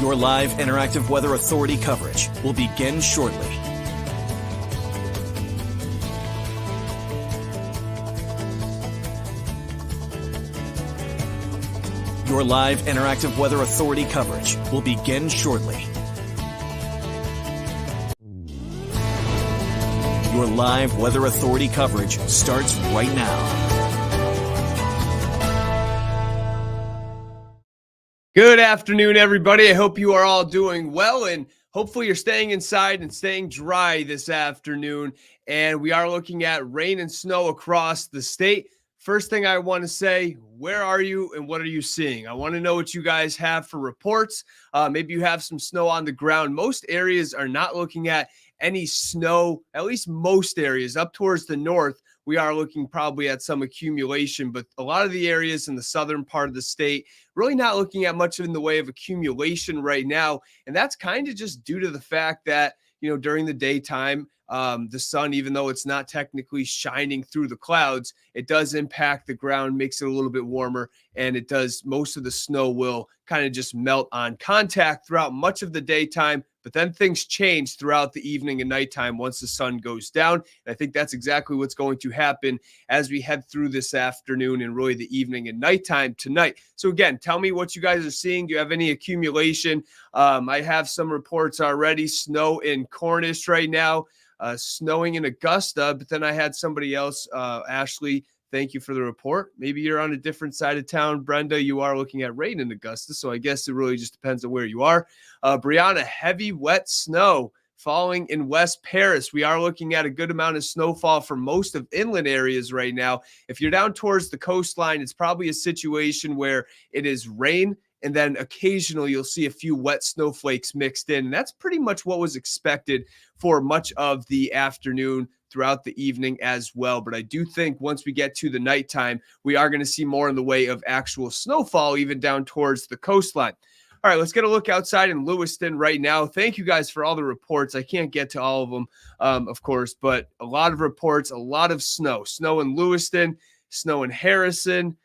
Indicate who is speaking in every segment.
Speaker 1: Your live interactive Weather Authority coverage will begin shortly. Your live interactive Weather Authority coverage will begin shortly. Your live Weather Authority coverage starts right now.
Speaker 2: Good afternoon, everybody. I hope you are all doing well, and hopefully you're staying inside and staying dry this afternoon. And we are looking at rain and snow across the state. First thing I want to say, where are you and what are you seeing? I want to know what you guys have for reports. Maybe you have some snow on the ground. Most areas are not looking at any snow, at least most areas. Up towards the north, we are looking probably at some accumulation, but a lot of the areas in the southern part of the state really not looking at much in the way of accumulation right now. And that's kind of just due to the fact that, during the daytime, the sun, even though it's not technically shining through the clouds, it does impact the ground, makes it a little bit warmer, and it does, most of the snow will kind of just melt on contact throughout much of the daytime. But then things change throughout the evening and nighttime once the sun goes down. And I think that's exactly what's going to happen as we head through this afternoon and really the evening and nighttime tonight. So again, tell me what you guys are seeing. Do you have any accumulation? I have some reports already. Snow in Cornish right now, snowing in Augusta. But then I had somebody else, Ashley, thank you for the report. Maybe you're on a different side of town. Brenda, you are looking at rain in Augusta, so I guess it really just depends on where you are. Brianna, heavy, wet snow falling in West Paris. We are looking at a good amount of snowfall for most of inland areas right now. If you're down towards the coastline, it's probably a situation where it is rain, and then occasionally you'll see a few wet snowflakes mixed in. And that's pretty much what was expected for much of the afternoon throughout the evening as well. But I do think once we get to the nighttime, we are going to see more in the way of actual snowfall, even down towards the coastline. All right, let's get a look outside in Lewiston right now. Thank you guys for all the reports. I can't get to all of them, of course, but a lot of reports, a lot of snow. Snow in Lewiston, snow in Harrison,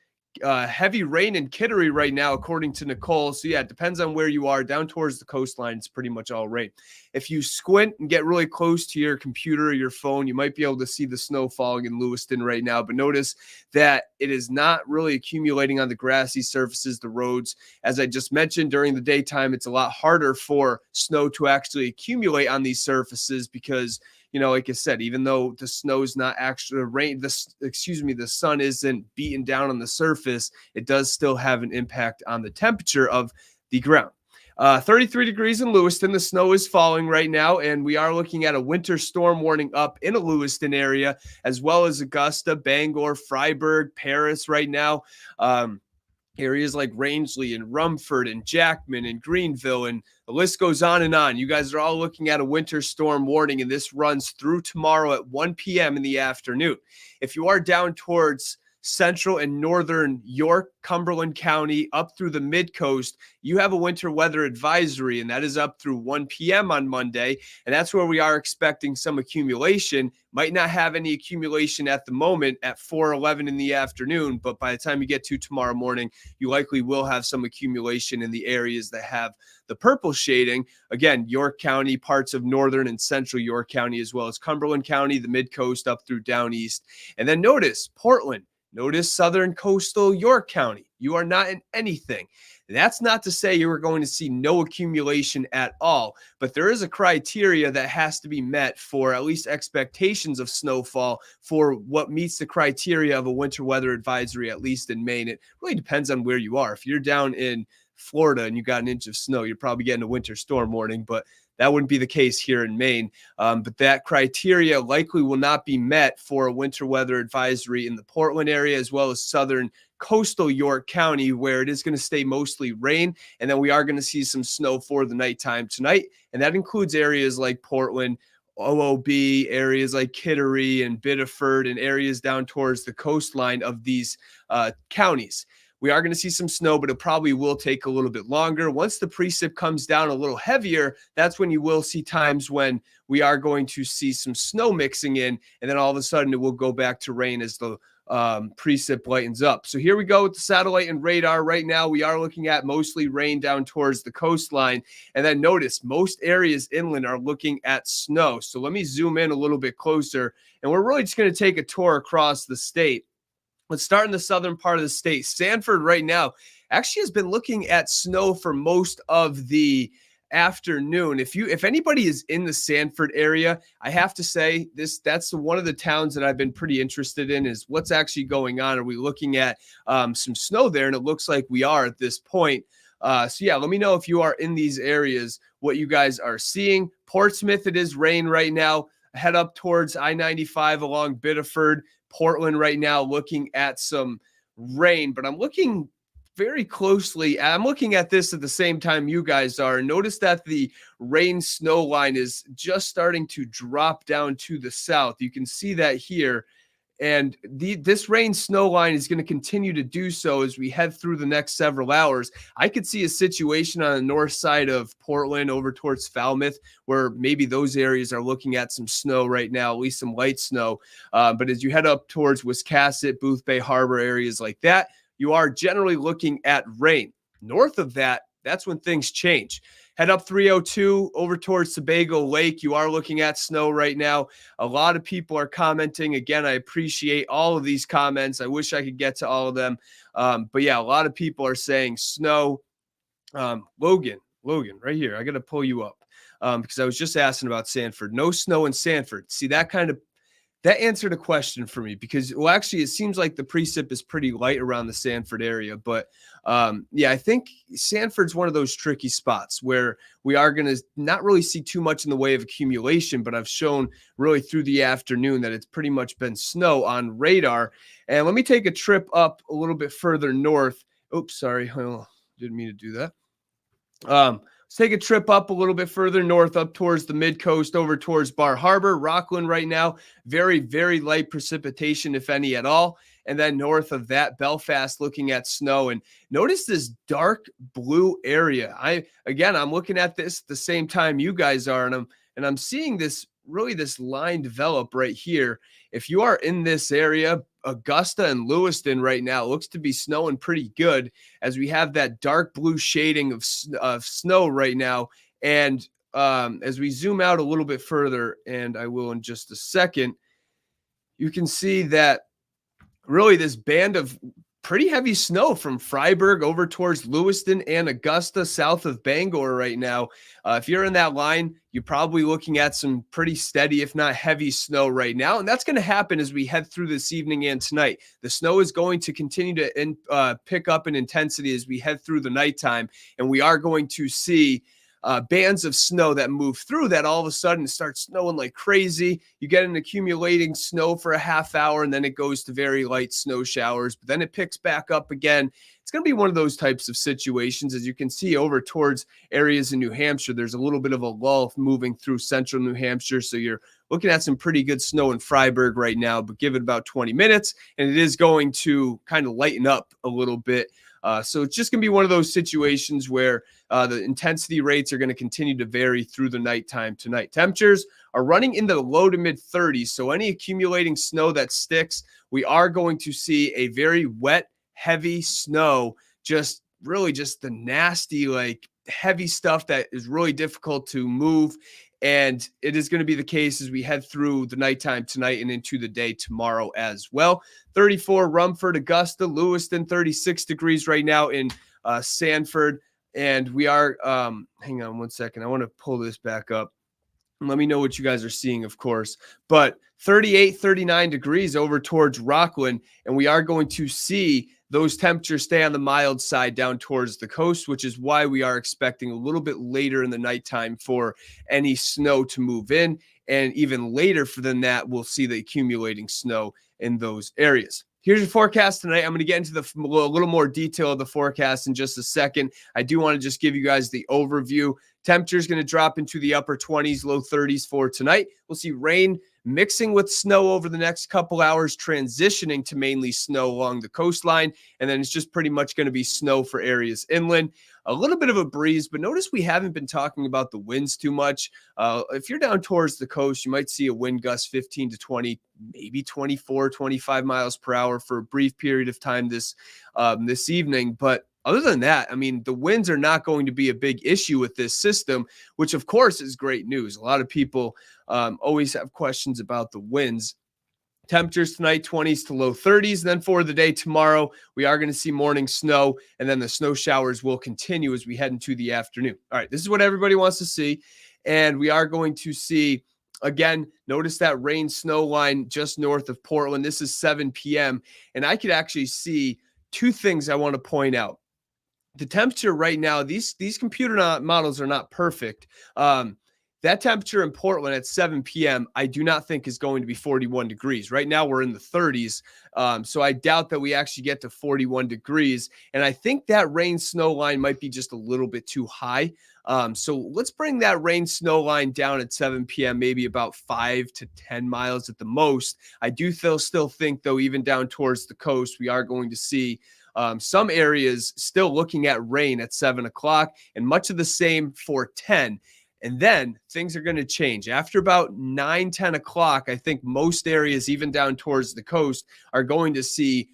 Speaker 2: heavy rain in Kittery right now, according to Nicole. So yeah, it depends on where you are. Down towards the coastline, it's pretty much all rain. If you squint and get really close to your computer or your phone, you might be able to see the snow falling in Lewiston right now. But notice that it is not really accumulating on the grassy surfaces, the roads. As I just mentioned, during the daytime, it's a lot harder for snow to actually accumulate on these surfaces because, like I said, even though the snow's not actually the sun isn't beaten down on the surface, it does still have an impact on the temperature of the ground. 33 degrees in Lewiston. The snow is falling right now, and we are looking at a winter storm warning up in a Lewiston area, as well as Augusta, Bangor, Freiburg, Paris right now. Areas like Rangeley and Rumford and Jackman and Greenville, and the list goes on and on. You guys are all looking at a winter storm warning, and this runs through tomorrow at 1 p.m. in the afternoon. If you are down towards central and northern York, Cumberland County, up through the mid-coast, you have a winter weather advisory, and that is up through 1 p.m. on Monday, and that's where we are expecting some accumulation. Might not have any accumulation at the moment at 4:11 in the afternoon, but by the time you get to tomorrow morning, you likely will have some accumulation in the areas that have the purple shading. Again, York County, parts of northern and central York County, as well as Cumberland County, the mid-coast up through down east. And then notice Portland. Notice southern coastal York County. You are not in anything. That's not to say you are going to see no accumulation at all, but there is a criteria that has to be met for at least expectations of snowfall for what meets the criteria of a winter weather advisory, at least in Maine. It really depends on where you are. If you're down in Florida and you got an inch of snow, you're probably getting a winter storm warning, but that wouldn't be the case here in Maine. But that criteria likely will not be met for a winter weather advisory in the Portland area, as well as southern coastal York County, where it is going to stay mostly rain. And then we are going to see some snow for the nighttime tonight. And that includes areas like Portland, OOB, areas like Kittery and Biddeford, and areas down towards the coastline of these counties. We are going to see some snow, but it probably will take a little bit longer. Once the precip comes down a little heavier, that's when you will see times when we are going to see some snow mixing in, and then all of a sudden it will go back to rain as the precip lightens up. So here we go with the satellite and radar. Right now, we are looking at mostly rain down towards the coastline. And then notice most areas inland are looking at snow. So let me zoom in a little bit closer. And we're really just going to take a tour across the state. Let's start in the southern part of the state. Sanford right now actually has been looking at snow for most of the afternoon. If anybody is in the Sanford area, I have to say that's one of the towns that I've been pretty interested in is what's actually going on. Are we looking at some snow there? And it looks like we are at this point. So yeah, let me know if you are in these areas, what you guys are seeing. Portsmouth, it is rain right now. Head up towards I-95 along Biddeford. Portland right now looking at some rain, but I'm looking very closely. I'm looking at this at the same time you guys are. Notice that the rain snow line is just starting to drop down to the south. You can see that here. And this rain snow line is going to continue to do so as we head through the next several hours. I could see a situation on the north side of Portland over towards Falmouth where maybe those areas are looking at some snow right now, at least some light snow. But as you head up towards Wiscasset, Booth Bay Harbor, areas like that, you are generally looking at rain. North of that, that's when things change. Head up 302 over towards Sebago Lake. You are looking at snow right now. A lot of people are commenting. Again, I appreciate all of these comments. I wish I could get to all of them. But yeah, a lot of people are saying snow. Logan, right here. I got to pull you up because I was just asking about Sanford. No snow in Sanford. See, that answered a question for me because, well, actually, it seems like the precip is pretty light around the Sanford area. But, yeah, I think Sanford's one of those tricky spots where we are going to not really see too much in the way of accumulation, but I've shown really through the afternoon that it's pretty much been snow on radar. And let me take a trip up a little bit further north. Oops, sorry. Oh, didn't mean to do that. Let's take a trip up a little bit further north, up towards the mid-coast, over towards Bar Harbor. Rockland right now, very, very light precipitation, if any at all. And then north of that, Belfast looking at snow. And notice this dark blue area. I'm looking at this at the same time you guys are, and I'm seeing this line develop right here. If you are in this area, Augusta and Lewiston right now looks to be snowing pretty good as we have that dark blue shading of snow right now. And as we zoom out a little bit further, and I will in just a second, you can see that really this band of pretty heavy snow from Freiburg over towards Lewiston and Augusta, south of Bangor right now. If you're in that line, you're probably looking at some pretty steady, if not heavy snow right now. And that's going to happen as we head through this evening and tonight. The snow is going to continue to pick up in intensity as we head through the nighttime. And we are going to see bands of snow that move through that all of a sudden start snowing like crazy. You get an accumulating snow for a half hour, and then it goes to very light snow showers, but then it picks back up again. It's going to be one of those types of situations. As you can see over towards areas in New Hampshire, there's a little bit of a lull moving through central New Hampshire. So you're looking at some pretty good snow in Freiburg right now, but give it about 20 minutes, and it is going to kind of lighten up a little bit. So it's just going to be one of those situations where the intensity rates are going to continue to vary through the nighttime tonight. Temperatures are running into the low to mid 30s. So any accumulating snow that sticks, we are going to see a very wet, heavy snow, just the nasty, like heavy stuff that is really difficult to move. And it is going to be the case as we head through the nighttime tonight and into the day tomorrow as well. 34 Rumford, Augusta, Lewiston, 36 degrees right now in Sanford. And we are, hang on one second. I want to pull this back up. Let me know what you guys are seeing, of course. But 38, 39 degrees over towards Rockland. And we are going to see those temperatures stay on the mild side down towards the coast, which is why we are expecting a little bit later in the nighttime for any snow to move in. And even later than that, we'll see the accumulating snow in those areas. Here's your forecast tonight. I'm going to get into a little more detail of the forecast in just a second. I do want to just give you guys the overview. Temperature is going to drop into the upper 20s, low 30s for tonight. We'll see rain mixing with snow over the next couple hours, transitioning to mainly snow along the coastline. And then it's just pretty much going to be snow for areas inland. A little bit of a breeze, but notice we haven't been talking about the winds too much. If you're down towards the coast, you might see a wind gust 15 to 20, maybe 24, 25 miles per hour for a brief period of time this evening. But other than that, I mean, the winds are not going to be a big issue with this system, which of course is great news. A lot of people always have questions about the winds. Temperatures tonight, 20s to low 30s. Then for the day tomorrow, we are going to see morning snow, and then the snow showers will continue as we head into the afternoon. All right, this is what everybody wants to see. And we are going to see, again, notice that rain snow line just north of Portland. This is 7 p.m. And I could actually see two things I want to point out. The temperature right now, these computer models are not perfect. That temperature in Portland at 7 p.m., I do not think is going to be 41 degrees. Right now, we're in the 30s. So I doubt that we actually get to 41 degrees. And I think that rain snow line might be just a little bit too high. So let's bring that rain snow line down at 7 p.m., maybe about 5 to 10 miles at the most. I do still think, though, even down towards the coast, we are going to see some areas still looking at rain at 7 o'clock, and much of the same for 10. And then things are going to change. After about 9, 10 o'clock, I think most areas, even down towards the coast, are going to see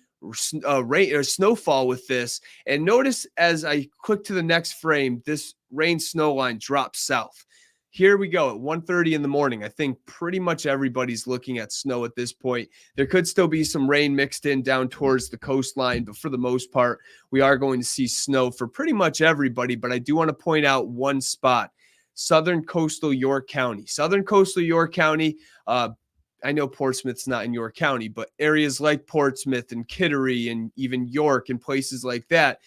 Speaker 2: rain or snowfall with this. And notice as I click to the next frame, this rain snow line drops south. Here we go at 1:30 in the morning. I think pretty much everybody's looking at snow at this point. There could still be some rain mixed in down towards the coastline, but for the most part, we are going to see snow for pretty much everybody. But I do want to point out one spot: southern coastal York County. Southern coastal York County, I know Portsmouth's not in York County, but areas like Portsmouth and Kittery and even York and places like that,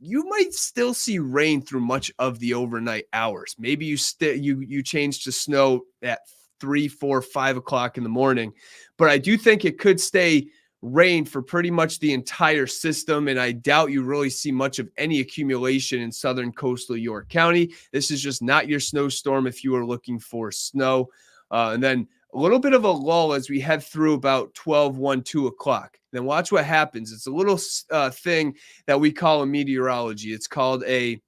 Speaker 2: you might still see rain through much of the overnight hours. Maybe you change to snow at 3, 4, 5 o'clock in the morning, but I do think it could stay rain for pretty much the entire system, and I doubt you really see much of any accumulation in southern coastal York County. This is just not your snowstorm if you are looking for snow. And then a little bit of a lull as we head through about 12, 1, 2 o'clock. Then watch what happens. It's a little thing that we call in meteorology. It's called an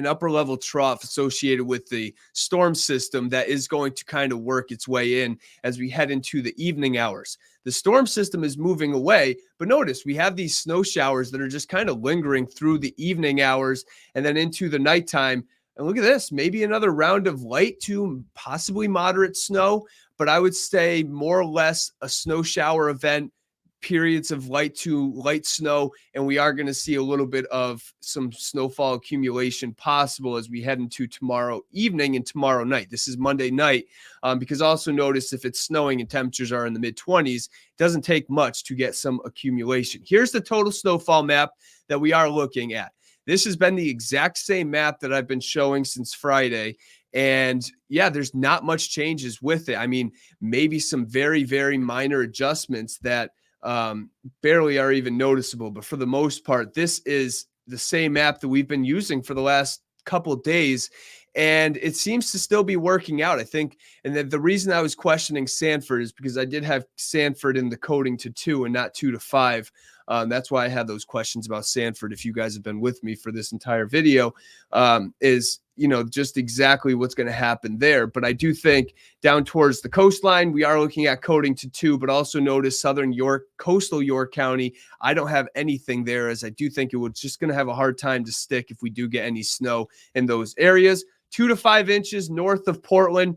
Speaker 2: upper level trough associated with the storm system that is going to kind of work its way in as we head into the evening hours. The storm system is moving away, but notice we have these snow showers that are just kind of lingering through the evening hours and then into the nighttime. And look at this, maybe another round of light to possibly moderate snow, but I would say more or less a snow shower event, periods of light to light snow, and we are going to see a little bit of some snowfall accumulation possible as we head into tomorrow evening and tomorrow night. This is Monday night, because also notice if it's snowing and temperatures are in the mid-20s, it doesn't take much to get some accumulation. Here's the total snowfall map that we are looking at. This has been the exact same map that I've been showing since Friday. And yeah, there's not much changes with it. I mean, maybe some very, very minor adjustments that barely are even noticeable. But for the most part, this is the same map that we've been using for the last couple of days. And it seems to still be working out, I think. And the reason I was questioning Sanford is because I did have Sanford in the coding to 2 and not 2 to 5. That's why I had those questions about Sanford. If you guys have been with me for this entire video, is, just exactly what's going to happen there. But I do think down towards the coastline, we are looking at coding to 2, but also notice southern York, coastal York County. I don't have anything there, as I do think it was just going to have a hard time to stick if we do get any snow in those areas. 2 to 5 inches north of Portland.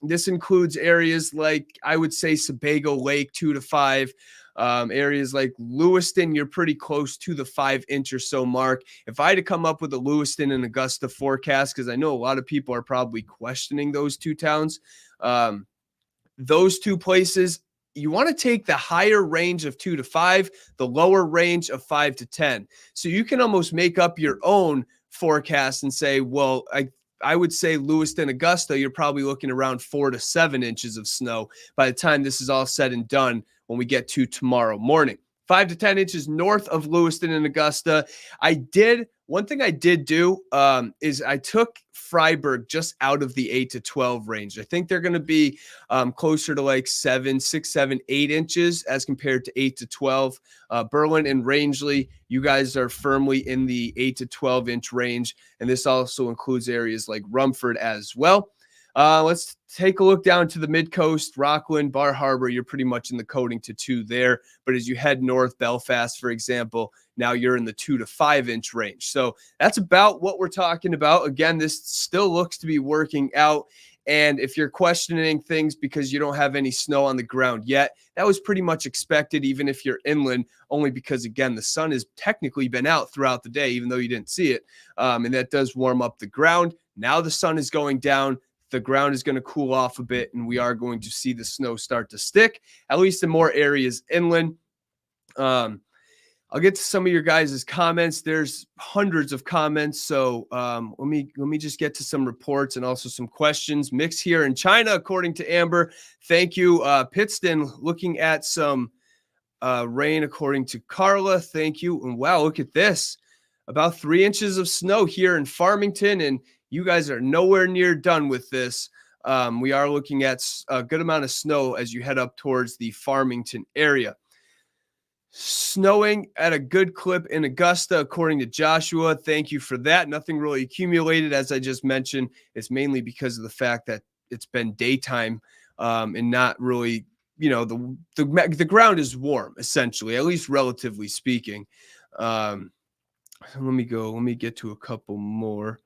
Speaker 2: This includes areas like, I would say, Sebago Lake, 2 to 5. Areas like Lewiston, you're pretty close to the 5-inch or so mark. If I had to come up with a Lewiston and Augusta forecast, because I know a lot of people are probably questioning those two towns, those two places, you want to take the higher range of 2 to 5, the lower range of 5 to 10. So you can almost make up your own forecast and say, well, I would say Lewiston, Augusta, you're probably looking around 4 to 7 inches of snow by the time this is all said and done when we get to tomorrow morning. 5 to 10 inches north of Lewiston and Augusta. One thing I did do is I took Freiburg just out of the 8 to 12 range. I think they're going to be closer to like 7, 6, 7, 8 inches as compared to 8 to 12. Berlin and Rangeley, you guys are firmly in the 8 to 12 inch range. And this also includes areas like Rumford as well. Let's take a look down to the mid-coast, Rockland, Bar Harbor. You're pretty much in the coding to 2 there. But as you head north, Belfast, for example, now you're in the 2 to 5 inch range. So that's about what we're talking about. Again, this still looks to be working out. And if you're questioning things because you don't have any snow on the ground yet, that was pretty much expected, even if you're inland, only because, again, the sun has technically been out throughout the day, even though you didn't see it. And that does warm up the ground. Now the sun is going down. The ground is going to cool off a bit, and we are going to see the snow start to stick, at least in more areas inland. I'll get to some of your guys' comments. There's hundreds of comments, so let me just get to some reports and also some questions. Mix here in China, according to Amber. Thank you. Pittston, looking at some rain, according to Carla. Thank you. And wow, look at this. About 3 inches of snow here in Farmington, and you guys are nowhere near done with this. We are looking at a good amount of snow as you head up towards the Farmington area. Snowing at a good clip in Augusta, according to Joshua. Thank you for that. Nothing really accumulated, as I just mentioned. It's mainly because of the fact that it's been daytime and not really, the ground is warm, essentially, at least relatively speaking. Let me get to a couple more.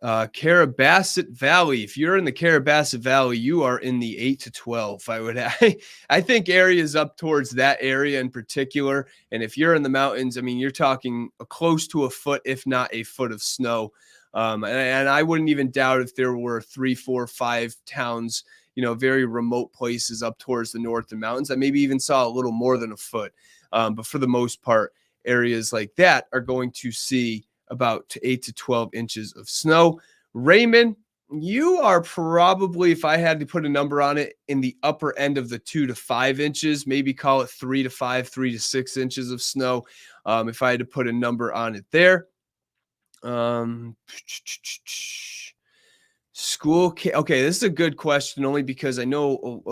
Speaker 2: Carabasset Valley. If you're in the Carabasset Valley, you are in the 8 to 12. I think areas up towards that area in particular. And if you're in the mountains, I mean, you're talking close to a foot, if not a foot of snow. And I wouldn't even doubt if there were 3, 4, 5 towns, very remote places up towards the northern mountains. I maybe even saw a little more than a foot. But for the most part, areas like that are going to see about 8 to 12 inches of snow. Raymond, you are probably, if I had to put a number on it, in the upper end of the 2 to 5 inches, maybe call it 3 to 5, 3 to 6 inches of snow. If I had to put a number on it there. Okay, this is a good question, only because I know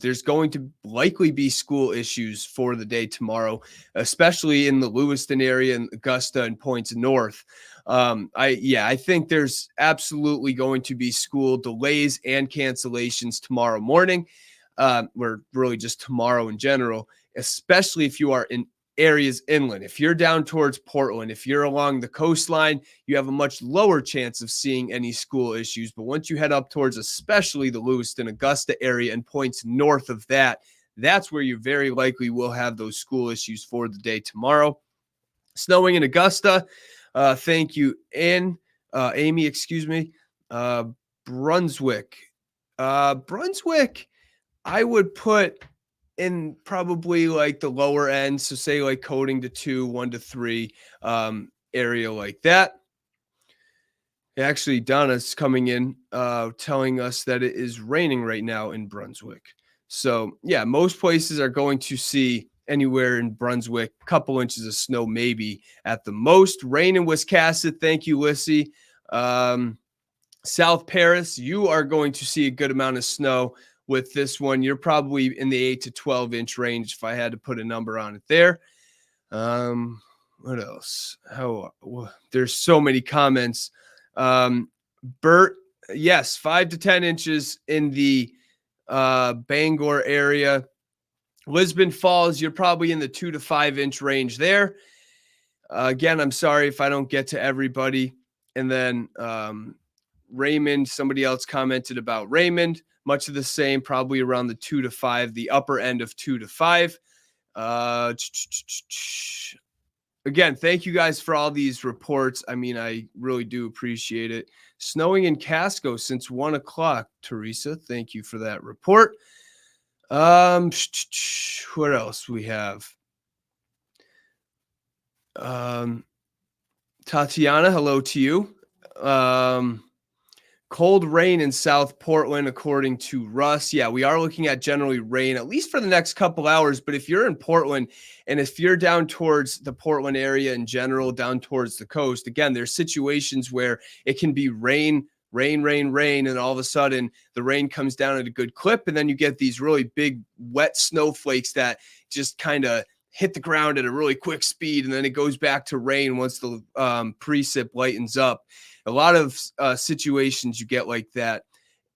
Speaker 2: there's going to likely be school issues for the day tomorrow, especially in the Lewiston area and Augusta and points north. I think there's absolutely going to be school delays and cancellations tomorrow morning. Or really just tomorrow in general, especially if you are in areas inland. If you're down towards Portland, if you're along the coastline, you have a much lower chance of seeing any school issues. But once you head up towards especially the Lewiston, Augusta area and points north of that, that's where you very likely will have those school issues for the day tomorrow. Snowing in Augusta. Thank you, Amy, excuse me. Brunswick. Brunswick, I would put in probably like the lower end. So say like coding to 2, 1 to 3 area like that. Actually, Donna's coming in telling us that it is raining right now in Brunswick. So yeah, most places are going to see anywhere in Brunswick, a couple inches of snow, maybe at the most. Rain in Wiscasset. Thank you, Lissy. South Paris, you are going to see a good amount of snow with this one. You're probably in the 8 to 12 inch range if I had to put a number on it there. What else? There's so many comments. Bert, yes, 5 to 10 inches in the Bangor area. Lisbon Falls, you're probably in the 2 to 5 inch range there. Again, I'm sorry if I don't get to everybody. And then Raymond, somebody else commented about Raymond. Much of the same, probably around the 2 to 5, the upper end of 2 to 5. Again, thank you guys for all these reports. I mean, I really do appreciate it. Snowing in Casco since 1 o'clock, Teresa. Thank you for that report. What else we have? Tatiana, hello to you. Cold rain in South Portland, according to Russ. Yeah, we are looking at generally rain, at least for the next couple hours. But if you're in Portland and if you're down towards the Portland area in general, down towards the coast, again, there's situations where it can be rain, and all of a sudden the rain comes down at a good clip. And then you get these really big, wet snowflakes that just kind of hit the ground at a really quick speed. And then it goes back to rain once the precip lightens up. A lot of situations you get like that,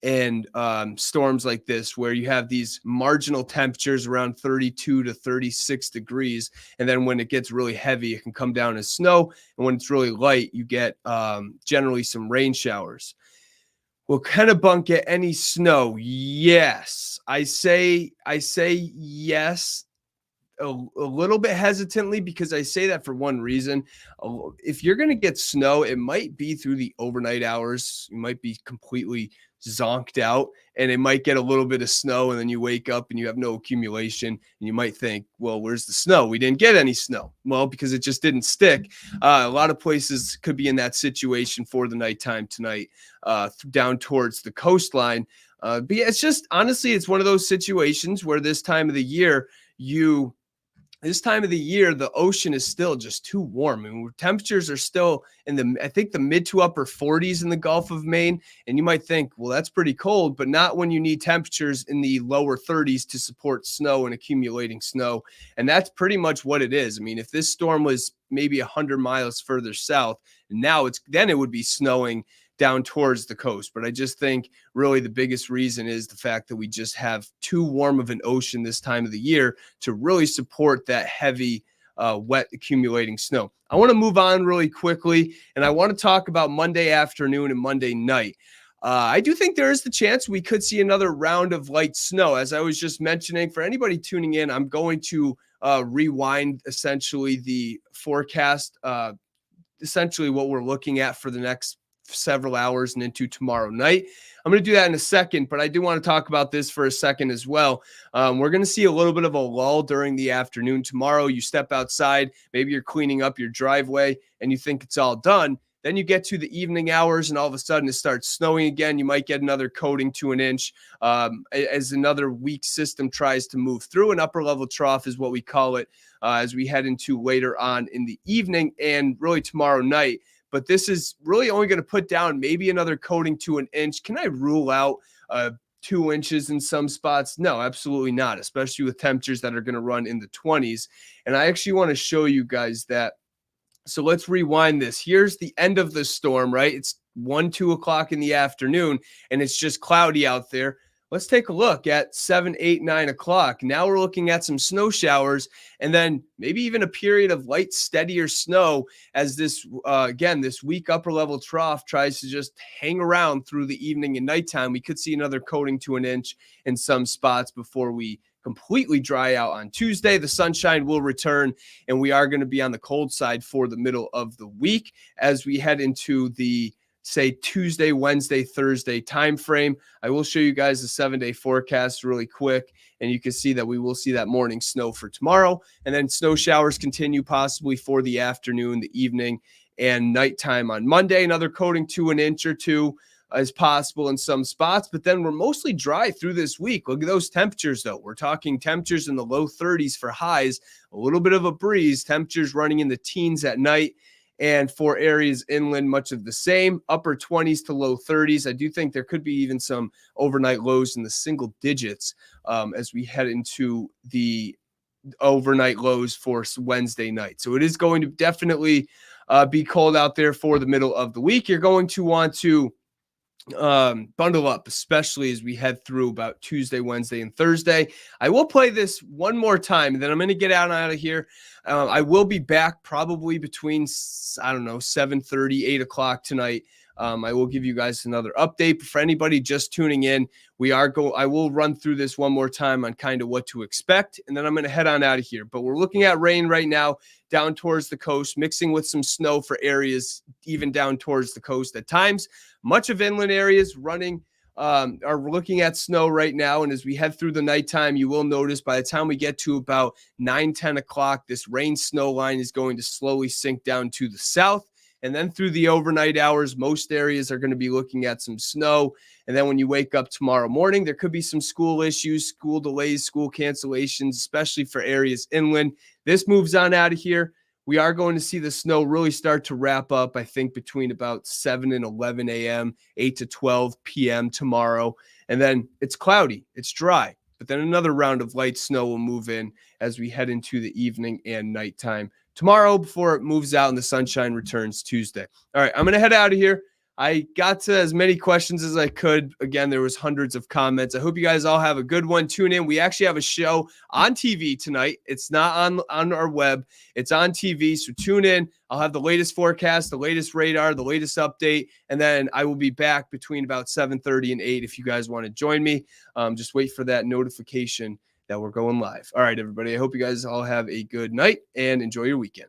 Speaker 2: and storms like this where you have these marginal temperatures around 32 to 36 degrees. And then when it gets really heavy, it can come down as snow. And when it's really light, you get generally some rain showers. Will Kennebunk get any snow? Yes. I say yes. A little bit hesitantly, because I say that for one reason. If you're going to get snow, it might be through the overnight hours. You might be completely zonked out, and it might get a little bit of snow, and then you wake up and you have no accumulation, and you might think, well, where's the snow? We didn't get any snow. Well, because it just didn't stick. A lot of places could be in that situation for the nighttime tonight, down towards the coastline. But yeah, it's just, honestly, it's one of those situations where this time of the year, the ocean is still just too warm. I mean, temperatures are still I think the mid to upper 40s in the Gulf of Maine. And you might think, well, that's pretty cold, but not when you need temperatures in the lower 30s to support snow and accumulating snow. And that's pretty much what it is. I mean, if this storm was maybe 100 miles further south, then it would be snowing down towards the coast. But I just think really the biggest reason is the fact that we just have too warm of an ocean this time of the year to really support that heavy, wet accumulating snow. I want to move on really quickly, and I want to talk about Monday afternoon and Monday night. I do think there is the chance we could see another round of light snow. As I was just mentioning, for anybody tuning in, I'm going to rewind essentially the forecast, essentially what we're looking at for the next several hours and into tomorrow night. I'm going to do that in a second, but I do want to talk about this for a second as well. We're going to see a little bit of a lull during the afternoon tomorrow. You step outside, maybe you're cleaning up your driveway and you think it's all done. Then you get to the evening hours and all of a sudden it starts snowing again. You might get another coating to an inch as another weak system tries to move through. An upper level trough is what we call it as we head into later on in the evening and really tomorrow night. But this is really only going to put down maybe another coating to an inch. Can I rule out 2 inches in some spots? No, absolutely not, especially with temperatures that are going to run in the 20s. And I actually want to show you guys that. So let's rewind this. Here's the end of the storm, right? It's 2 o'clock in the afternoon, and it's just cloudy out there. Let's take a look at 7, 8, 9 o'clock. Now we're looking at some snow showers and then maybe even a period of light, steadier snow as this, again, this weak upper level trough tries to just hang around through the evening and nighttime. We could see another coating to an inch in some spots before we completely dry out on Tuesday. The sunshine will return, and we are going to be on the cold side for the middle of the week as we head into the Tuesday, Wednesday, Thursday time frame. I will show you guys the 7-day forecast really quick, and you can see that we will see that morning snow for tomorrow, and then snow showers continue possibly for the afternoon, the evening, and nighttime on Monday. Another coating to an inch or two is possible in some spots, but then we're mostly dry through this week. Look at those temperatures, though. We're talking temperatures in the low 30s for highs, a little bit of a breeze, temperatures running in the teens at night. And for areas inland, much of the same, upper 20s to low 30s. I do think there could be even some overnight lows in the single digits as we head into the overnight lows for Wednesday night. So it is going to definitely be cold out there for the middle of the week. You're going to want to bundle up, especially as we head through about Tuesday, Wednesday, and Thursday. I will play this one more time, and then I'm going to get out of here. I will be back probably between, 7:30, 8 o'clock tonight. I will give you guys another update. But for anybody just tuning in, I will run through this one more time on kind of what to expect, and then I'm going to head on out of here. But we're looking at rain right now down towards the coast, mixing with some snow for areas even down towards the coast at times. Much of inland areas are looking at snow right now. And as we head through the nighttime, you will notice by the time we get to about 9, 10 o'clock, this rain snow line is going to slowly sink down to the south. And then through the overnight hours, most areas are going to be looking at some snow. And then when you wake up tomorrow morning, there could be some school issues, school delays, school cancellations, especially for areas inland. This moves on out of here. We are going to see the snow really start to wrap up, I think, between about 7 and 11 a.m., 8 to 12 p.m. tomorrow. And then it's cloudy, it's dry. But then another round of light snow will move in as we head into the evening and nighttime tomorrow before it moves out and the sunshine returns Tuesday. All right, I'm going to head out of here. I got to as many questions as I could. Again, there was hundreds of comments. I hope you guys all have a good one. Tune in. We actually have a show on TV tonight. It's not on our web. It's on TV, so tune in. I'll have the latest forecast, the latest radar, the latest update, and then I will be back between about 7:30 and 8 if you guys want to join me. Just wait for that notification that we're going live. All right, everybody. I hope you guys all have a good night and enjoy your weekend.